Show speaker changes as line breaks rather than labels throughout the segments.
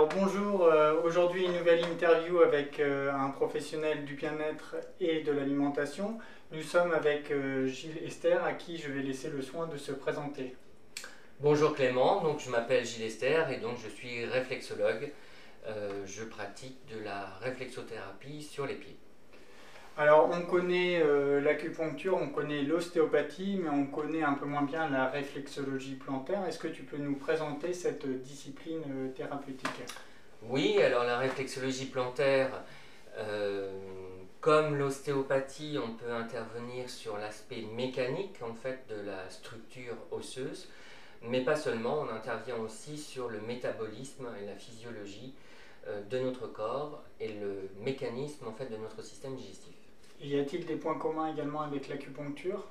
Alors bonjour, aujourd'hui une nouvelle interview avec un professionnel du bien-être et de l'alimentation. Nous sommes avec Gilles Esther à qui je vais laisser le soin de se présenter.
Bonjour Clément, donc je m'appelle Gilles Esther et donc je suis réflexologue. Je pratique de la réflexothérapie sur les pieds.
Alors on connaît l'acupuncture, on connaît l'ostéopathie, mais on connaît un peu moins bien la réflexologie plantaire. Est-ce que tu peux nous présenter cette discipline thérapeutique?
Oui, alors la réflexologie plantaire, euh, comme l'ostéopathie, on peut intervenir sur l'aspect mécanique en fait de la structure osseuse, mais pas seulement, on intervient aussi sur le métabolisme et la physiologie de notre corps et le mécanisme en fait de notre système digestif.
Et y a-t-il des points communs également avec l'acupuncture?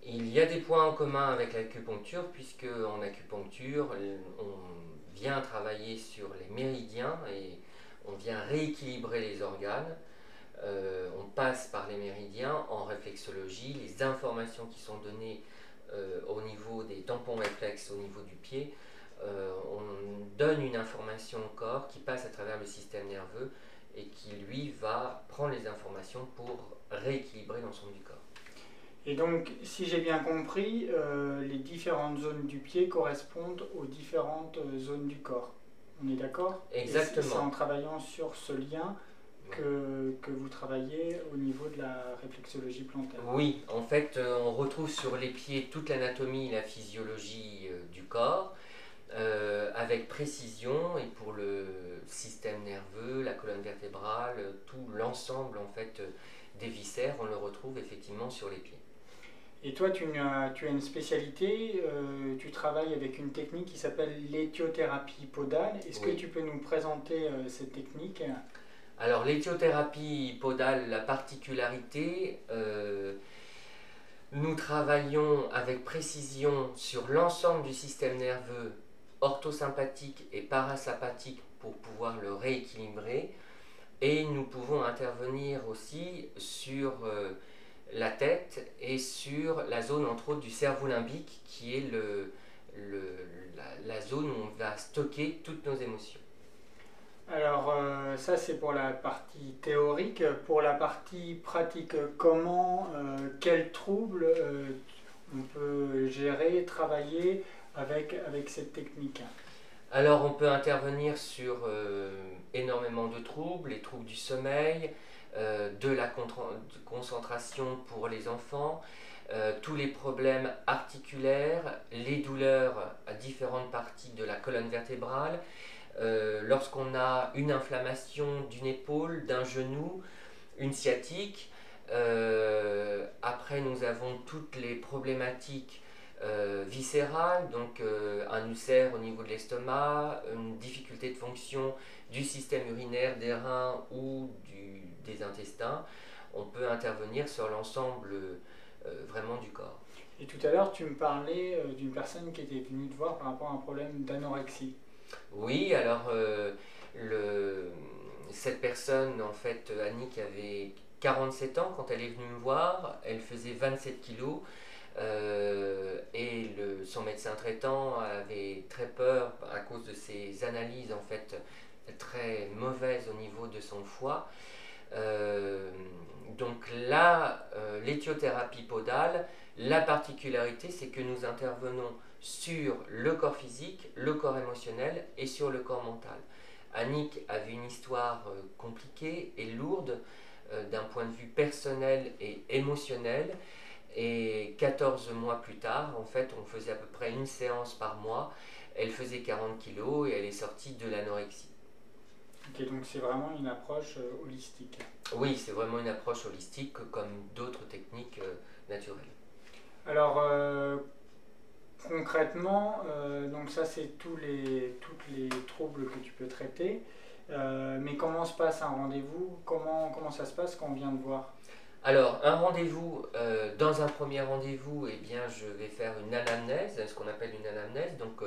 Il y a des points en commun avec l'acupuncture, puisque en acupuncture, on vient travailler sur les méridiens et on vient rééquilibrer les organes. On passe par les méridiens. En réflexologie, les informations qui sont données au niveau des tampons réflexes, au niveau du pied, on donne une information au corps qui passe à travers le système nerveux et qui lui va prendre les informations pour rééquilibrer l'ensemble du corps.
Et donc, si j'ai bien compris, les différentes zones du pied correspondent aux différentes zones du corps. On est d'accord? Et c'est en
Exactement.
travaillant sur ce lien que vous travaillez au niveau de la réflexologie plantaire.
Oui, en fait, on retrouve sur les pieds toute l'anatomie et la physiologie du corps, avec précision, et pour le système nerveux, la colonne vertébrale, tout l'ensemble en fait des viscères, on le retrouve effectivement sur les pieds.
Et toi, tu as une spécialité, tu travailles avec une technique qui s'appelle l'éthiothérapie podale. Est-ce que
Oui.
tu peux nous présenter cette technique?
Alors l'éthiothérapie podale, la particularité, nous travaillons avec précision sur l'ensemble du système nerveux orthosympathique et parasympathique pour pouvoir le rééquilibrer. Et nous pouvons intervenir aussi sur la tête et sur la zone entre autres du cerveau limbique qui est la zone où on va stocker toutes nos émotions.
Alors ça c'est pour la partie théorique. Pour la partie pratique, comment, quels troubles on peut gérer, travailler avec cette technique?
Alors on peut intervenir sur énormément de troubles, les troubles du sommeil, de la concentration pour les enfants, tous les problèmes articulaires, les douleurs à différentes parties de la colonne vertébrale, lorsqu'on a une inflammation d'une épaule, d'un genou, une sciatique. Après, nous avons toutes les problématiques viscérales, donc un ulcère au niveau de l'estomac, une difficulté de fonction du système urinaire, des reins ou des intestins. On peut intervenir sur l'ensemble vraiment du corps.
Et tout à l'heure tu me parlais d'une personne qui était venue te voir par rapport à un problème d'anorexie.
Oui, alors le, cette personne, en fait, Annick avait 47 ans quand elle est venue me voir, elle faisait 27 kilos et son médecin traitant avait très peur à cause de ses analyses en fait très mauvaises au niveau de son foie. Euh, donc là, l'éthiothérapie podale, la particularité c'est que nous intervenons sur le corps physique, le corps émotionnel et sur le corps mental. Annick avait une histoire compliquée et lourde d'un point de vue personnel et émotionnel. Et 14 mois plus tard, en fait, on faisait à peu près une séance par mois. Elle faisait 40 kilos et elle est sortie de l'anorexie.
Ok, donc c'est vraiment une approche holistique.
Oui, c'est vraiment une approche holistique comme d'autres techniques naturelles.
Alors concrètement, donc ça c'est tous les troubles que tu peux traiter. Mais comment se passe un rendez-vous? Comment ça se passe quand on vient te voir?
Alors, un rendez-vous, dans un premier rendez-vous, eh bien, je vais faire une anamnèse, ce qu'on appelle une anamnèse. Donc,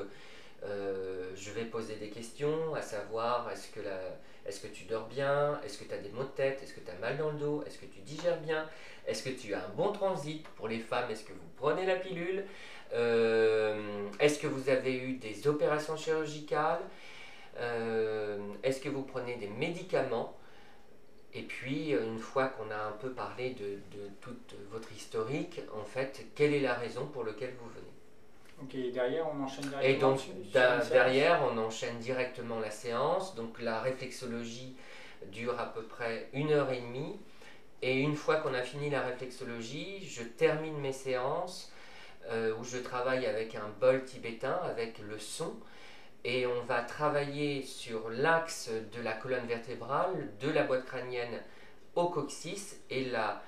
je vais poser des questions, à savoir est-ce que tu dors bien, est-ce que tu as des maux de tête, est-ce que tu as mal dans le dos, est-ce que tu digères bien, est-ce que tu as un bon transit pour les femmes, est-ce que vous prenez la pilule, est-ce que vous avez eu des opérations chirurgicales, Est-ce que vous prenez des médicaments? Et puis, une fois qu'on a un peu parlé de toute votre historique, en fait, quelle est la raison pour laquelle vous venez?
Ok, et derrière, on enchaîne
Et
directement
donc,
sur une séance.
derrière, on enchaîne directement la séance. Donc, la réflexologie dure à peu près 1 heure et demie. Et une fois qu'on a fini la réflexologie, je termine mes séances où je travaille avec un bol tibétain, avec le son. Et on va travailler sur l'axe de la colonne vertébrale, de la boîte crânienne au coccyx, et la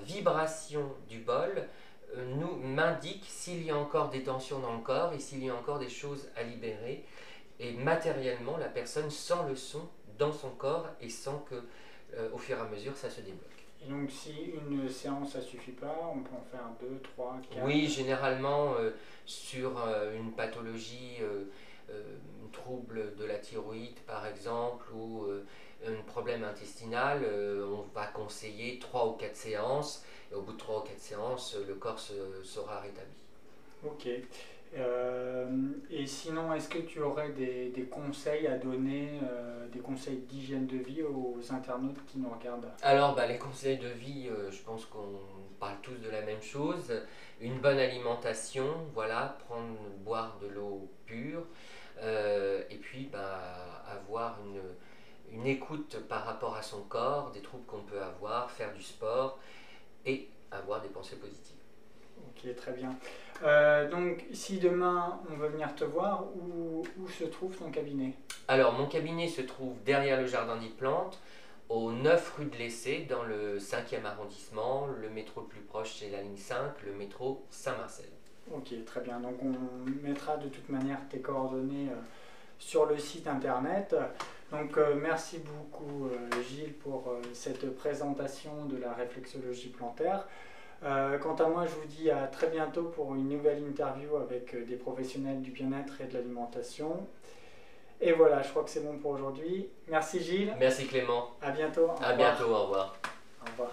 vibration du bol m'indique s'il y a encore des tensions dans le corps et s'il y a encore des choses à libérer. Et matériellement, la personne sent le son dans son corps et sent que au fur et à mesure, ça se débloque.
Et donc, si une séance, ça suffit pas, on peut en faire 2, 3, 4.
Oui, généralement, sur une pathologie, un trouble de la thyroïde par exemple, ou un problème intestinal, on va conseiller 3 ou 4 séances, et au bout de 3 ou 4 séances, le corps sera rétabli.
Ok. Et sinon, est-ce que tu aurais des conseils à donner, des conseils d'hygiène de vie aux internautes qui nous regardent?
Alors, les conseils de vie, je pense qu'on parle tous de la même chose. Une bonne alimentation, voilà, boire de l'eau pure, et puis avoir une écoute par rapport à son corps, des troubles qu'on peut avoir, faire du sport et avoir des pensées positives.
Ok, très bien. Donc, si demain on veut venir te voir, où se trouve ton cabinet?
Alors, mon cabinet se trouve derrière le jardin des plantes, au 9 rue de l'Essai, dans le 5e arrondissement. Le métro le plus proche, c'est la ligne 5, le métro Saint-Marcel.
Ok, très bien. Donc, on mettra de toute manière tes coordonnées sur le site internet. Donc, merci beaucoup, Gilles, pour cette présentation de la réflexologie plantaire. Quant à moi, je vous dis à très bientôt pour une nouvelle interview avec des professionnels du bien-être et de l'alimentation. Et voilà, je crois que c'est bon pour aujourd'hui. Merci Gilles.
Merci Clément.
À bientôt. Au
À
revoir.
bientôt, au revoir.
Au revoir.